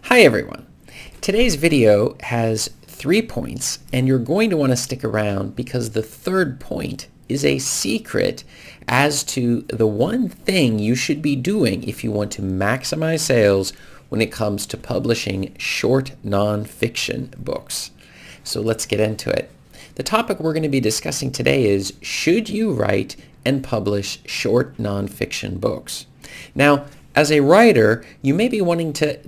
Hi everyone. Today's video has 3 points and you're going to want to stick around because the third point is a secret as to the one thing you should be doing if you want to maximize sales when it comes to publishing short nonfiction books. So let's get into it. The topic we're going to be discussing today is, should you write and publish short nonfiction books? Now, as a writer, you may be wanting to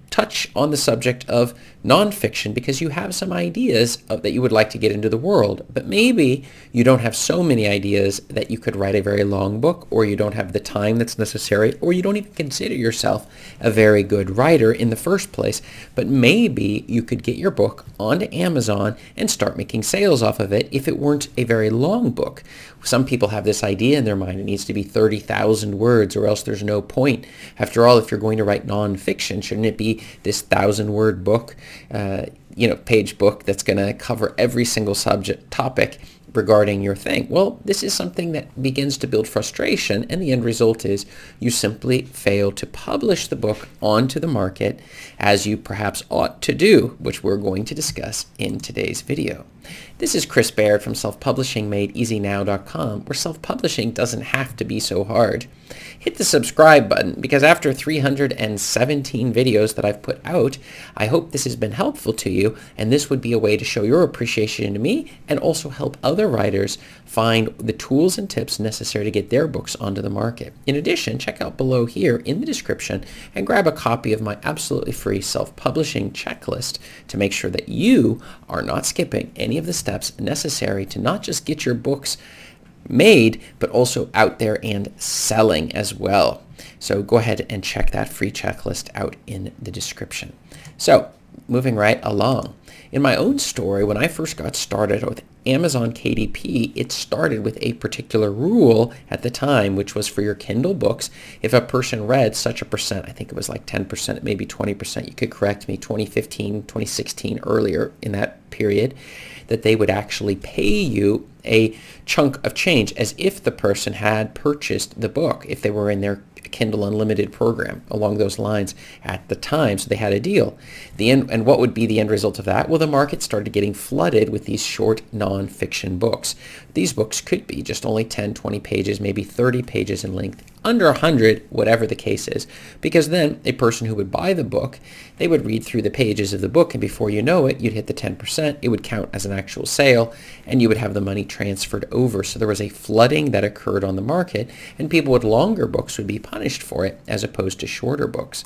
touch on the subject of nonfiction because you have some ideas that you would like to get into the world, but maybe you don't have so many ideas that you could write a very long book, or you don't have the time that's necessary, or you don't even consider yourself a very good writer in the first place, but maybe you could get your book onto Amazon and start making sales off of it if it weren't a very long book. Some people have this idea in their mind, it needs to be 30,000 words or else there's no point. After all, if you're going to write nonfiction, shouldn't it be this 1,000-word book, page book that's going to cover every single topic regarding your thing? Well, this is something that begins to build frustration, and the end result is you simply fail to publish the book onto the market as you perhaps ought to do, which we're going to discuss in today's video. This is Chris Baird from selfpublishingmadeeasynow.com, where self-publishing doesn't have to be so hard. Hit the subscribe button because after 317 videos that I've put out, I hope this has been helpful to you, and this would be a way to show your appreciation to me and also help other writers find the tools and tips necessary to get their books onto the market. In addition, check out below here in the description and grab a copy of my absolutely free self-publishing checklist to make sure that you are not skipping any of the steps necessary to not just get your books made, but also out there and selling as well. So go ahead and check that free checklist out in the description. So moving right along. In my own story, when I first got started with Amazon KDP, it started with a particular rule at the time, which was for your Kindle books, if a person read such a percent, I think it was like 10%, maybe 20%, you could correct me, 2015, 2016, earlier in that period, that they would actually pay you a chunk of change as if the person had purchased the book, if they were in their Kindle Unlimited program along those lines at the time. So they had a deal. And what would be the end result of that? Well, the market started getting flooded with these short nonfiction books. These books could be just only 10, 20 pages, maybe 30 pages in length, under 100, whatever the case is, because then a person who would buy the book, they would read through the pages of the book, and before you know it, you'd hit the 10%, it would count as an actual sale, and you would have the money transferred over. So there was a flooding that occurred on the market, and people with longer books would be punished for it as opposed to shorter books.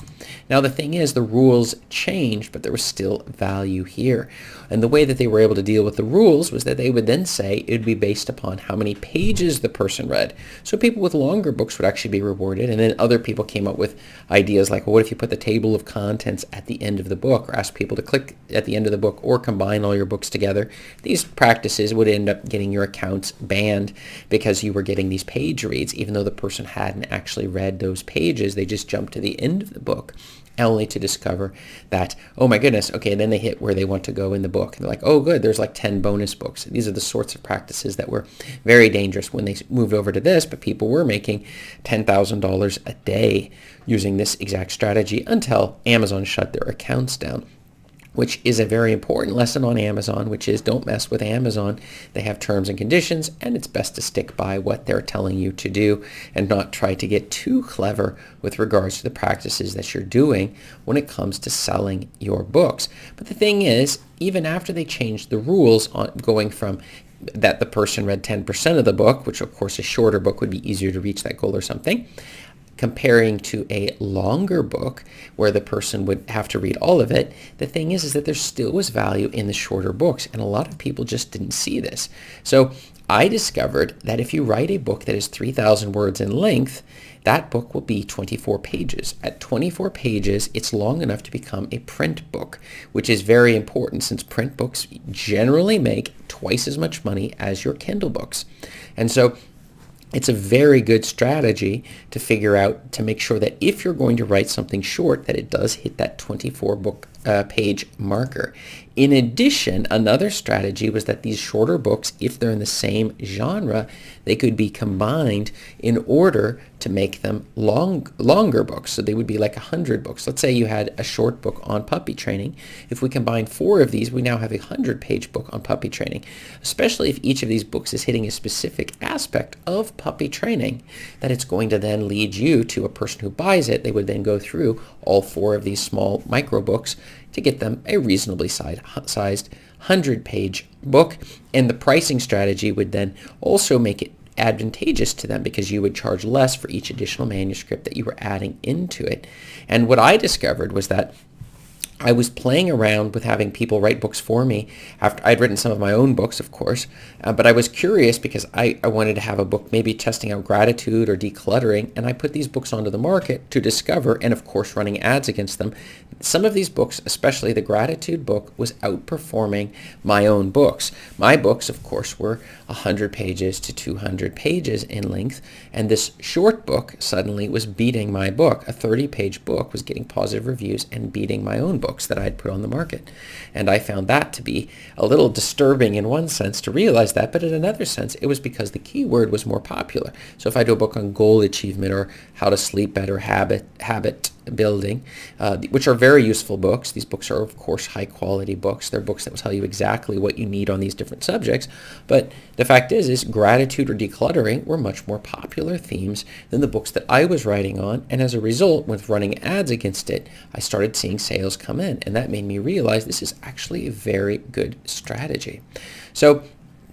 Now the thing is, the rules changed, but there was still value here. And the way that they were able to deal with the rules was that they would then say it would be based upon how many pages the person read. So people with longer books would actually be rewarded, and then other people came up with ideas like, well, what if you put the table of contents at the end of the book, or ask people to click at the end of the book, or combine all your books together? These practices would end up getting your accounts banned because you were getting these page reads, even though the person hadn't actually read those pages. They just jumped to the end of the book, only to discover that, oh my goodness, okay, and then they hit where they want to go in the book. And they're like, oh good, there's like 10 bonus books. These are the sorts of practices that were very dangerous when they moved over to this, but people were making $10,000 a day using this exact strategy until Amazon shut their accounts down, which is a very important lesson on Amazon, which is don't mess with Amazon. They have terms and conditions, and it's best to stick by what they're telling you to do and not try to get too clever with regards to the practices that you're doing when it comes to selling your books. But the thing is, even after they changed the rules on going from that the person read 10% of the book, which of course a shorter book would be easier to reach that goal or something, comparing to a longer book where the person would have to read all of it, the thing is that there still was value in the shorter books, and a lot of people just didn't see this. So I discovered that if you write a book that is 3,000 words in length, that book will be 24 pages. At 24 pages, it's long enough to become a print book, which is very important since print books generally make twice as much money as your Kindle books. And so it's a very good strategy to figure out, to make sure that if you're going to write something short, that it does hit that 24 book page marker. In addition, another strategy was that these shorter books, if they're in the same genre, they could be combined in order to make them longer books. So they would be like 100 books. Let's say you had a short book on puppy training. If we combine 4 of these, we now have a 100-page book on puppy training, especially if each of these books is hitting a specific aspect of puppy training, that it's going to then lead you to a person who buys it. They would then go through all 4 of these small micro books to get them a reasonably sized 100-page book. And the pricing strategy would then also make it advantageous to them, because you would charge less for each additional manuscript that you were adding into it. And what I discovered was that I was playing around with having people write books for me after I'd written some of my own books, of course, but I was curious because I wanted to have a book maybe testing out gratitude or decluttering, and I put these books onto the market to discover, and of course running ads against them. Some of these books, especially the gratitude book, was outperforming my own books. My books, of course, were 100 pages to 200 pages in length, and this short book suddenly was beating my book. A 30-page book was getting positive reviews and beating my own books that I'd put on the market. And I found that to be a little disturbing in one sense to realize that, but in another sense, it was because the keyword was more popular. So if I do a book on goal achievement or how to sleep better, habit building, which are very useful books. These books are, of course, high-quality books. They're books that will tell you exactly what you need on these different subjects. But the fact is gratitude or decluttering were much more popular themes than the books that I was writing on. And as a result, with running ads against it, I started seeing sales come in. And that made me realize this is actually a very good strategy. So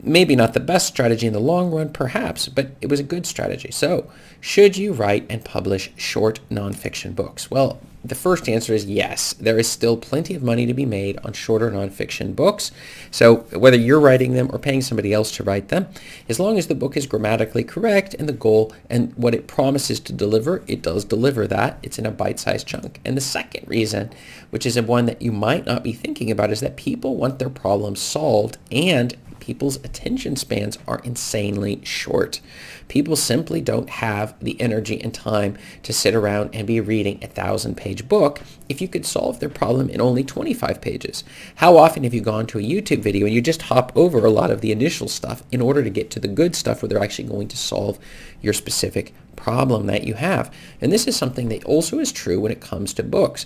maybe not the best strategy in the long run, perhaps, but it was a good strategy. So, should you write and publish short nonfiction books? Well, the first answer is yes. There is still plenty of money to be made on shorter nonfiction books. So whether you're writing them or paying somebody else to write them, as long as the book is grammatically correct and the goal and what it promises to deliver, it does deliver that. It's in a bite-sized chunk. And the second reason, which is one that you might not be thinking about, is that people want their problems solved, and people's attention spans are insanely short. People simply don't have the energy and time to sit around and be reading a 1,000-page book if you could solve their problem in only 25 pages. How often have you gone to a YouTube video and you just hop over a lot of the initial stuff in order to get to the good stuff where they're actually going to solve your specific problem that you have? And this is something that also is true when it comes to books.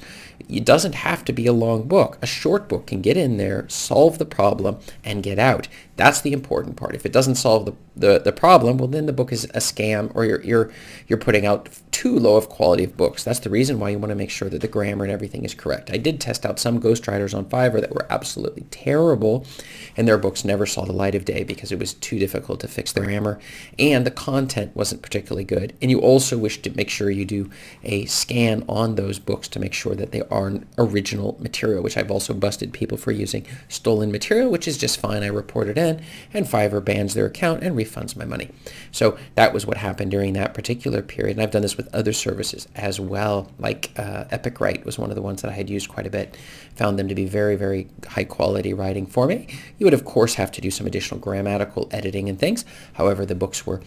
It doesn't have to be a long book. A short book can get in there, solve the problem, and get out. That's the important part. If it doesn't solve the problem, well, then the book is a scam, or you're putting out too low of quality of books. That's the reason why you want to make sure that the grammar and everything is correct. I did test out some ghostwriters on Fiverr that were absolutely terrible, and their books never saw the light of day because it was too difficult to fix their grammar, and the content wasn't particularly good. And you also wish to make sure you do a scan on those books to make sure that they are original material, which I've also busted people for using stolen material, which is just fine. I report it in, and Fiverr bans their account and refunds my money. So that was what happened during that particular period. And I've done this with other services as well, like Epic Write was one of the ones that I had used quite a bit. Found them to be very, very high quality writing for me. You would, of course, have to do some additional grammatical editing and things. However, the books were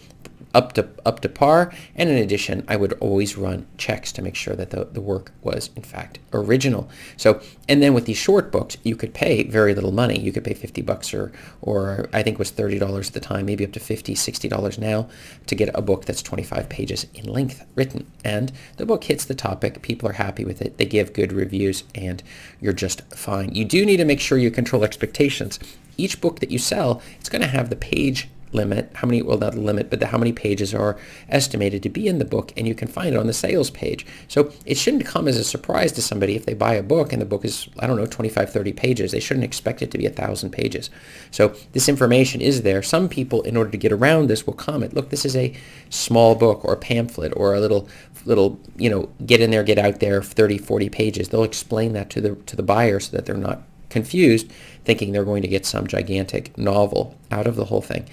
up to par, and in addition, I would always run checks to make sure that the work was in fact original. So, and then with these short books, you could pay very little money. You could pay $50 or I think it was $30 at the time, maybe up to $50, $60 now to get a book that's 25 pages in length written. And the book hits the topic, people are happy with it, they give good reviews, and you're just fine. You do need to make sure you control expectations. Each book that you sell, it's going to have the page limit, how many, well, not the limit, but how many pages are estimated to be in the book, and you can find it on the sales page. So it shouldn't come as a surprise to somebody if they buy a book and the book is, 25, 30 pages. They shouldn't expect it to be 1,000 pages. So this information is there. Some people, in order to get around this, will comment, look, this is a small book or a pamphlet or a little, get in there, get out there, 30, 40 pages. They'll explain that to the buyer so that they're not confused, thinking they're going to get some gigantic novel out of the whole thing.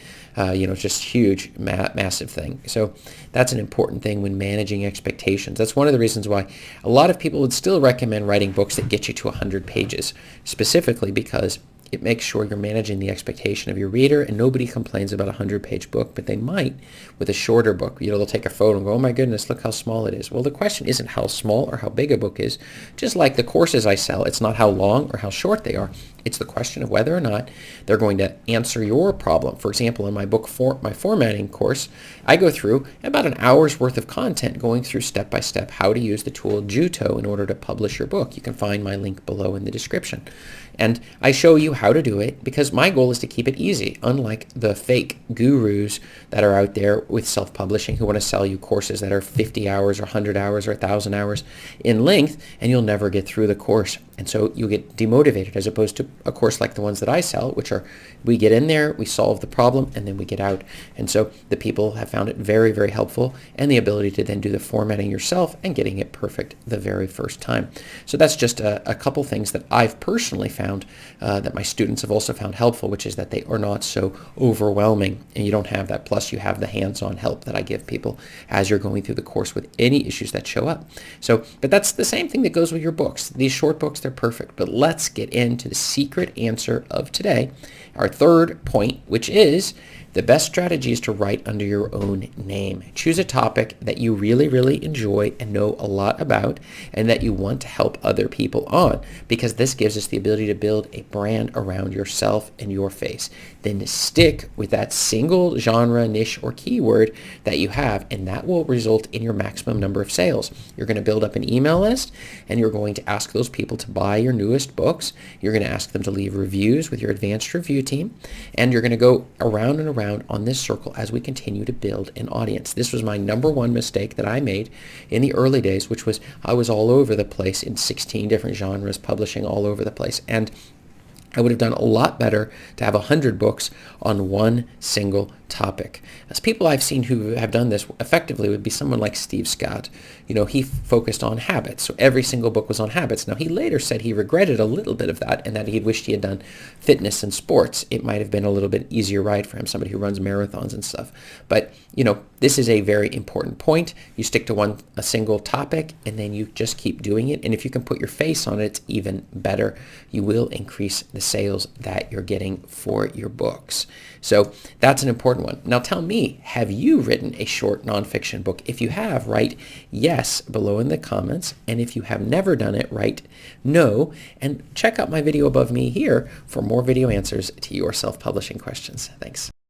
Just huge, massive thing. So that's an important thing when managing expectations. That's one of the reasons why a lot of people would still recommend writing books that get you to 100 pages, specifically because It makes sure you're managing the expectation of your reader, and nobody complains about a 100-page book, but they might with a shorter book. They'll take a photo and go, oh my goodness, look how small it is. Well, the question isn't how small or how big a book is. Just like the courses I sell, it's not how long or how short they are. It's the question of whether or not they're going to answer your problem. For example, in my book, my formatting course, I go through about an hour's worth of content going through step-by-step how to use the tool Juto in order to publish your book. You can find my link below in the description. And I show you how to do it because my goal is to keep it easy, unlike the fake gurus that are out there with self-publishing who want to sell you courses that are 50 hours or 100 hours or 1,000 hours in length, and you'll never get through the course. And so you get demotivated, as opposed to a course like the ones that I sell, which are we get in there, we solve the problem, and then we get out. And so the people have found it very, very helpful, and the ability to then do the formatting yourself and getting it perfect the very first time. So that's just a couple things that I've personally found that my students have also found helpful, which is that they are not so overwhelming, and you don't have that. Plus you have the hands-on help that I give people as you're going through the course with any issues that show up. So, but that's the same thing that goes with your books. These short books, they're perfect. But let's get into the secret answer of today, our third point, which is the best strategy is to write under your own name. Choose a topic that you really, really enjoy and know a lot about, and that you want to help other people on, because this gives us the ability to build a brand around yourself and your face. Then stick with that single genre, niche, or keyword that you have, and that will result in your maximum number of sales. You're going to build up an email list, and you're going to ask those people to buy your newest books. You're going to ask them to leave reviews with your advanced review team, and you're going to go around and around on this circle as we continue to build an audience. This was my number one mistake that I made in the early days, which was I was all over the place in 16 different genres, publishing all over the place. And I would have done a lot better to have 100 books on one single topic. As people I've seen who have done this effectively would be someone like Steve Scott. He focused on habits, so every single book was on habits. Now, he later said he regretted a little bit of that and that he wished he had done fitness and sports. It might have been a little bit easier ride for him, somebody who runs marathons and stuff. But, this is a very important point. You stick to a single topic, and then you just keep doing it. And if you can put your face on it, it's even better. You will increase the sales that you're getting for your books. So that's an important one. Now tell me, have you written a short nonfiction book? If you have, write yes below in the comments. And if you have never done it, write no. And check out my video above me here for more video answers to your self-publishing questions. Thanks.